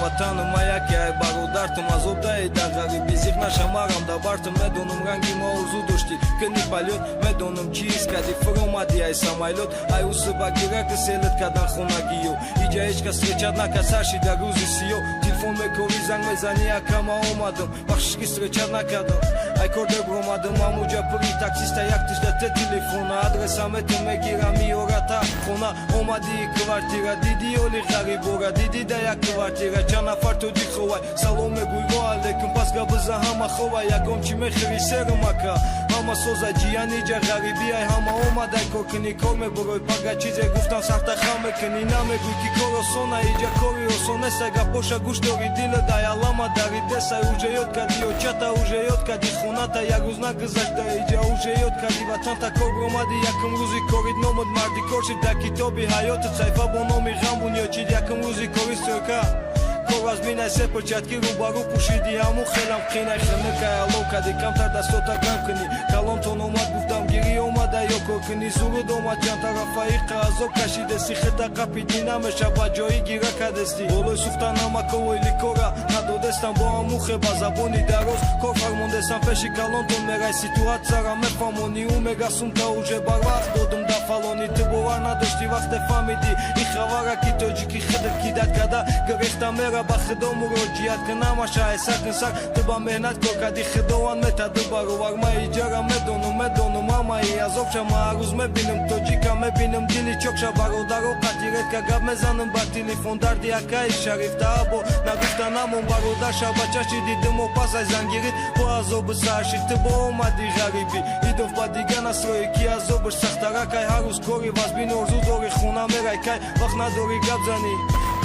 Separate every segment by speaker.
Speaker 1: ватану маяки ай бародар ту мазобдаи дар ғариби зихна шамарам да барту медонум ранги маузу дошти кини полет медонум чиз кади фуромади ай самайлот ай усуба гираки селет кадан хунагиё иҷа ҳеҷ кас сречат накард саршида рӯзи сиё телефон мекори занг мезани якама омадам бахшишки сречат накардам ай кордеб омадам амуҷа пури таксиста як тишда те телефона адресамету мегирам миёрата хона омади квартира диди оли ғарибора диди да як квартира чанд нафар тоҷи ховай салом мегӯй ва алейкум пас габиза ҳама ховай ягон чӣ мехӯри серумака ҳама соза ҷияни ҷа ғарибӣ ай ҳама омадай кор кунӣ кор мебурой пага чизе гуфтам сахта хам мекунӣ намегӯй ки кор осона иҷа кори осон нест ага боша гӯш дори дила дай алама дари десай уже ёд кардӣ очата уже ёд кардӣ хоната як рӯз нагузашта иҷа уже ёд кардӣ ватанта кор омадӣ якум рӯзи корид номуд марди кор шид дар китоби ҳаёту сайфа бо номи ғам бунёчид якум рӯзи кори стройка кор аз минай се перчатки рӯбарӯ пӯшидӣ ҳаму хелам қинай химикай алов кардӣ камтар дастота гам кунӣ калонтон омад гуфтам гирӣ омада ё кор кунӣ суруд омад чанд тарафаиқа азоб кашидести хита қапидӣ намеша ба ҷои гира кардести болои суфта намаковои ликора надодестам бо ҳаму хе ба забони дароз кор фармондестам пеши калонтон мерай ситуатсияра мефаҳмонӣ ӯ мегасум та уже барвақт додум да фалонӣ ту бовар надоштӣ вақте фаҳмидӣ ин хабара ки тоҷики хидр кидат карда гирехта мера ба худо муроҷиат кунамаша ҳайсак инсак ту ба меҳнат кор кардӣ худованд метаду баровар ма иҷара медонум ҳамаи азобша ма ҳар рӯз мебинам тоҷика мебинам дили чокша бародаро қатиретка гап мезанам ба телефон дарди акаи шарифта або нагуфта намон бародарша ба чаши дидимо пас ай зангирид бо азобу саршид ту бо омади ғарибӣ идоф ба дига насрое ки азобаш сахтарак ай ҳар рӯз кори вазбин орзу дори хона мерай кай вақт надори гап занӣ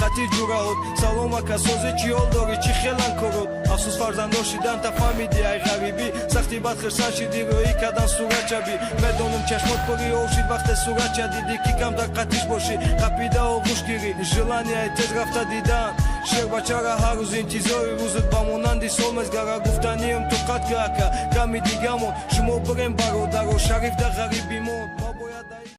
Speaker 1: қати ҷураҳот саломака созе чӣ ҳол дорӣ чӣ хелан корот афсӯс фарзанддор шидан та фаҳмидӣ ай ғарибӣ сахти бад хирсан шидӣ рӯӣ кардан сурат чабӣ медонам чашмот пури об шид вақте сурат ча дидӣ ки камтар қатиш бошӣ қапида оғӯш гирӣ желание тез рафта дидан шер бачара ҳар рӯз интизори рӯзат ба монанди сол мезгара гуфтанием ту қатгака ками дигамон шумо бирем бародаро шариф да ғарибӣ мон ма бояд